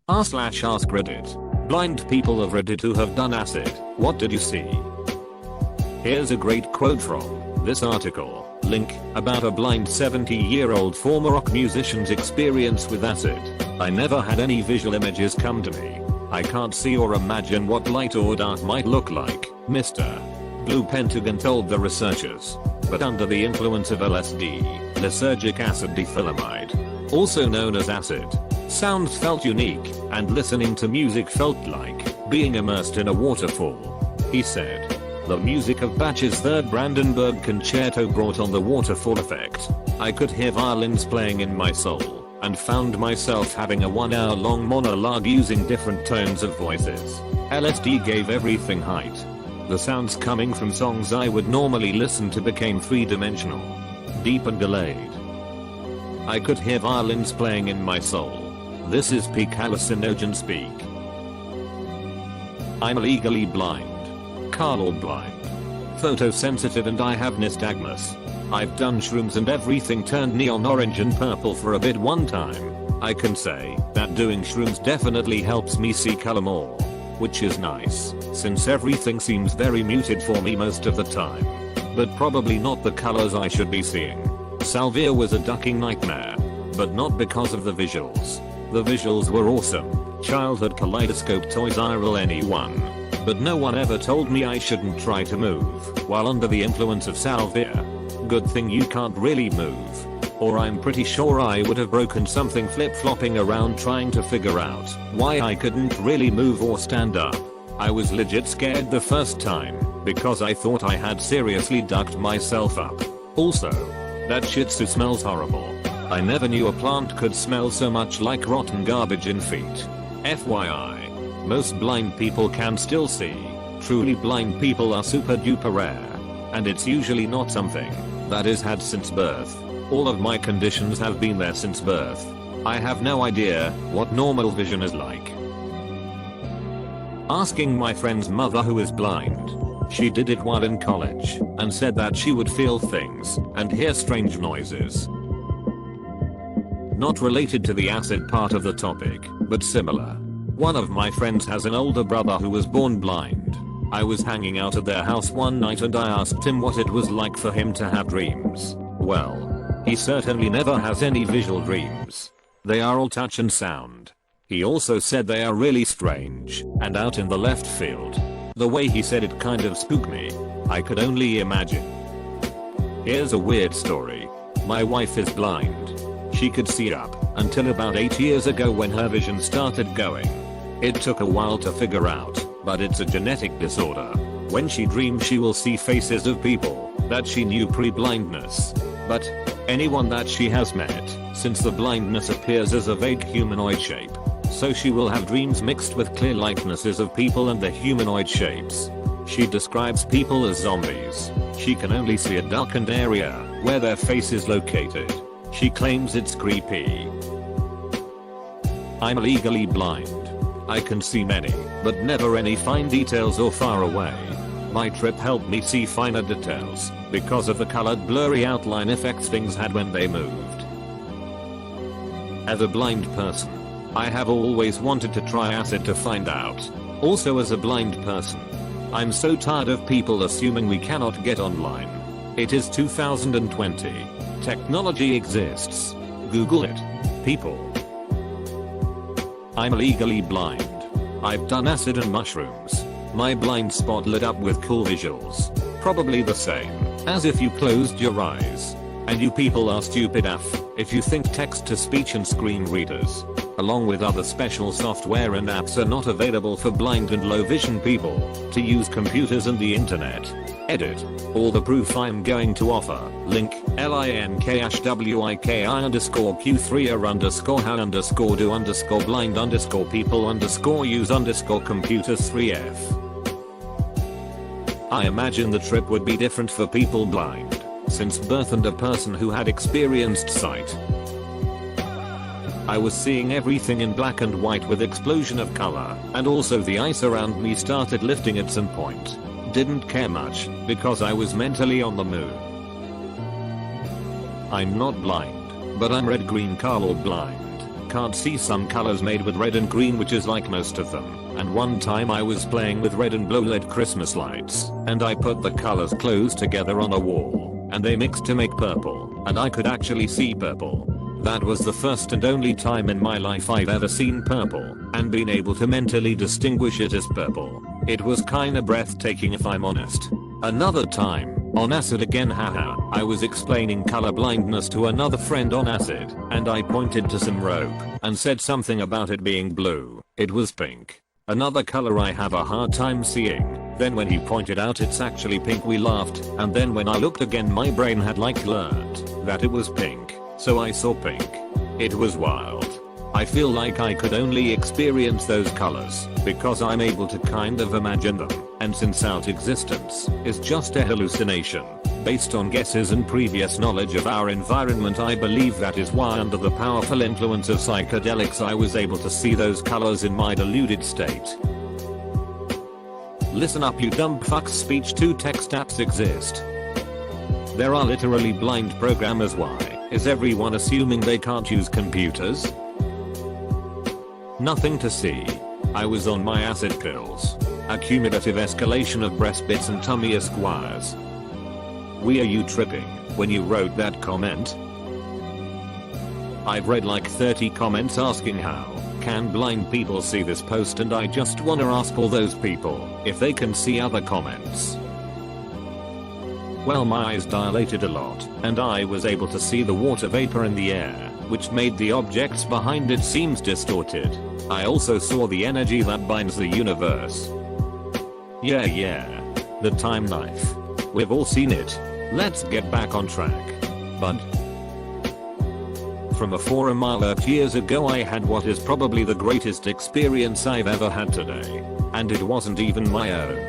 r/AskReddit. Blind people of Reddit who have done acid, what did you see? Here's a great quote from this article. Link, about a blind 70-year-old former rock musician's experience with acid. I never had any visual images come to me. I can't see or imagine what light or dark might look like, Mr. Blue Pentagon told the researchers. But under the influence of LSD, lysergic acid diethylamide, also known as acid, sounds felt unique, and listening to music felt like being immersed in a waterfall. He said. The music of Bach's Third Brandenburg Concerto brought on the waterfall effect. I could hear violins playing in my soul, and found myself having a 1-hour-long monologue using different tones of voices. LSD gave everything height. The sounds coming from songs I would normally listen to became three-dimensional, deep and delayed. I could hear violins playing in my soul. This is peak hallucinogen speak. I'm legally blind. Color blind, photosensitive, and I have nystagmus. I've done shrooms and everything turned neon orange and purple for a bit one time. I can say that doing shrooms definitely helps me see color more, which is nice, since everything seems very muted for me most of the time. But probably not the colors I should be seeing. Salvia was a ducking nightmare, but not because of the visuals. The visuals were awesome. Childhood kaleidoscope toys IRL anyone. But no one ever told me I shouldn't try to move while under the influence of salvia. Good thing you can't really move. Or I'm pretty sure I would have broken something flip-flopping around trying to figure out why I couldn't really move or stand up. I was legit scared the first time because I thought I had seriously ducked myself up. Also, that shih tzu smells horrible. I never knew a plant could smell so much like rotten garbage in feet. FYI. Most blind people can still see. Truly blind people are super duper rare. And it's usually not something that is had since birth. All of my conditions have been there since birth. I have no idea what normal vision is like. Asking my friend's mother who is blind. She did it while in college and said that she would feel things and hear strange noises. Not related to the acid part of the topic, but similar. One of my friends has an older brother who was born blind. I was hanging out at their house one night and I asked him what it was like for him to have dreams. Well, he certainly never has any visual dreams. They are all touch and sound. He also said they are really strange and out in the left field. The way he said it kind of spooked me. I could only imagine. Here's a weird story. My wife is blind. She could see up until about 8 years ago when her vision started going. It took a while to figure out, but it's a genetic disorder. When she dreams she will see faces of people that she knew pre-blindness. But anyone that she has met since the blindness appears as a vague humanoid shape. So she will have dreams mixed with clear likenesses of people and the humanoid shapes. She describes people as zombies. She can only see a darkened area where their face is located. She claims it's creepy. I'm legally blind. I can see many, but never any fine details or far away. My trip helped me see finer details because of the colored blurry outline effects things had when they moved. As a blind person, I have always wanted to try acid to find out. Also as a blind person, I'm so tired of people assuming we cannot get online. It is 2020. Technology exists. Google it. People. I'm legally blind. I've done acid and mushrooms. My blind spot lit up with cool visuals. Probably the same as if you closed your eyes. And you people are stupid AF if you think text-to-speech and screen readers, along with other special software and apps, are not available for blind and low vision people to use computers and the internet. Edit. All the proof I'm going to offer. Link linkwiki_q3_do_blind_people_use_computers3f. I imagine the trip would be different for people blind since birth and a person who had experienced sight. I was seeing everything in black and white with explosion of color, and also the ice around me started lifting at some point. Didn't care much because I was mentally on the moon. I'm not blind, but I'm red-green color blind. can't see some colors made with red and green, which is like most of them. And one time I was playing with red and blue LED Christmas lights, and I put the colors close together on a wall, and they mixed to make purple, and I could actually see purple. That was the first and only time in my life I've ever seen purple, and been able to mentally distinguish it as purple. It was kinda breathtaking if I'm honest. Another time, on acid again, haha, I was explaining color blindness to another friend on acid, and I pointed to some rope, and said something about it being blue. It was pink. Another color I have a hard time seeing. Then when he pointed out it's actually pink, we laughed, and then when I looked again my brain had like learned that it was pink, so I saw pink. It was wild. I feel like I could only experience those colors because I'm able to kind of imagine them, and since our existence is just a hallucination based on guesses and previous knowledge of our environment, I believe that is why under the powerful influence of psychedelics I was able to see those colors in my deluded state. Listen up you dumb fucks, speech to text apps exist. There are literally blind programmers. Why is everyone assuming they can't use computers? Nothing to see. I was on my acid pills. A cumulative escalation of breast bits and tummy esquires. Were you tripping when you wrote that comment? I've read like 30 comments asking how can blind people see this post, and I just wanna ask all those people if they can see other comments. Well, my eyes dilated a lot, and I was able to see the water vapor in the air, which made the objects behind it seem distorted. I also saw the energy that binds the universe. Yeah, the time knife. We've all seen it. Let's get back on track. But from a forum I lurked years ago, I had what is probably the greatest experience I've ever had today. And it wasn't even my own.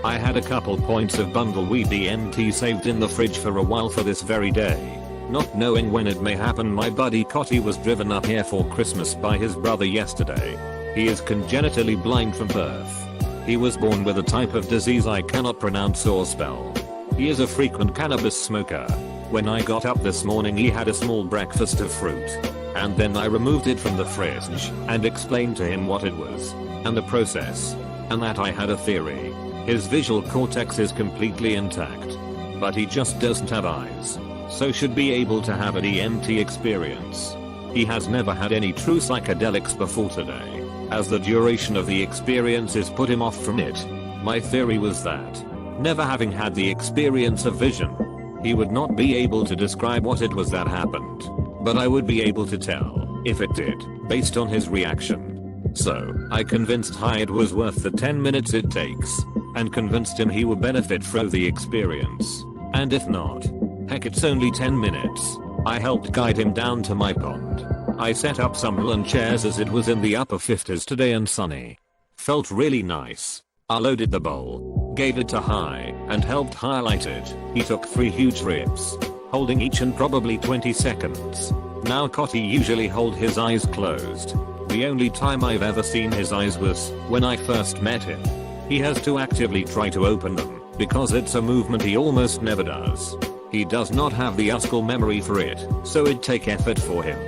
I had a couple points of bundle weed DMT saved in the fridge for a while for this very day. Not knowing when it may happen, my buddy Cotty was driven up here for Christmas by his brother yesterday. He is congenitally blind from birth. He was born with a type of disease I cannot pronounce or spell. He is a frequent cannabis smoker. When I got up this morning he had a small breakfast of fruit. And then I removed it from the fridge and explained to him what it was and the process. And that I had a theory. His visual cortex is completely intact. But he just doesn't have eyes. So should be able to have a DMT experience. He has never had any true psychedelics before today, as the duration of the experience has put him off from it. My theory was that, never having had the experience of vision, he would not be able to describe what it was that happened. But I would be able to tell if it did, based on his reaction. So, I convinced Hy it was worth the 10 minutes it takes, and convinced him he would benefit from the experience. And if not, heck, it's only 10 minutes. I helped guide him down to my pond. I set up some lawn chairs as it was in the upper 50s today and sunny. Felt really nice. I loaded the bowl, gave it to Hy, and helped highlight it. He took 3 huge rips, holding each in probably 20 seconds. Now Cotty usually hold his eyes closed. The only time I've ever seen his eyes was when I first met him. He has to actively try to open them, because it's a movement he almost never does. He does not have the muscle memory for it, so it'd take effort for him.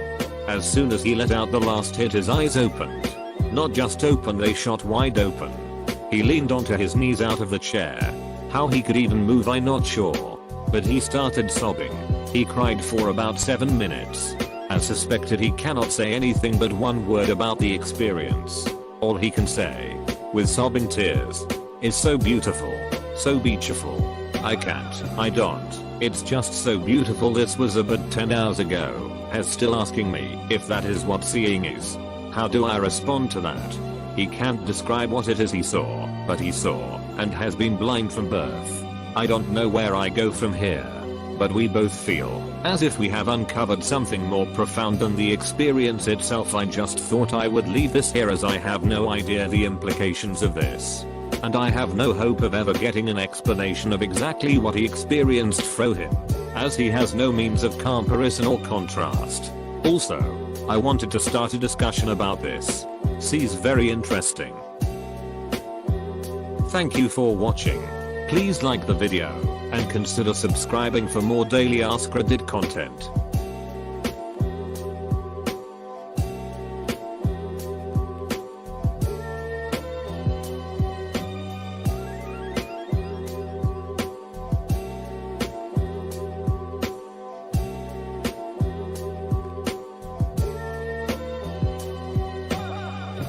As soon as he let out the last hit, his eyes opened. Not just open, they shot wide open. He leaned onto his knees out of the chair. How he could even move I'm not sure. But he started sobbing. He cried for about 7 minutes. As suspected, he cannot say anything but one word about the experience. All he can say, with sobbing tears, is so beautiful, so beautiful. I can't, I don't. It's just so beautiful. This was about 10 hours ago. Has still asking me if that is what seeing is. How do I respond to that? He can't describe what it is he saw, but he saw, and has been blind from birth. I don't know where I go from here. But we both feel as if we have uncovered something more profound than the experience itself. I just thought I would leave this here as I have no idea the implications of this. And I have no hope of ever getting an explanation of exactly what he experienced through him, as he has no means of comparison or contrast. Also, I wanted to start a discussion about this. Seems very interesting. Thank you for watching. Please like the video, and consider subscribing for more daily AskReddit content.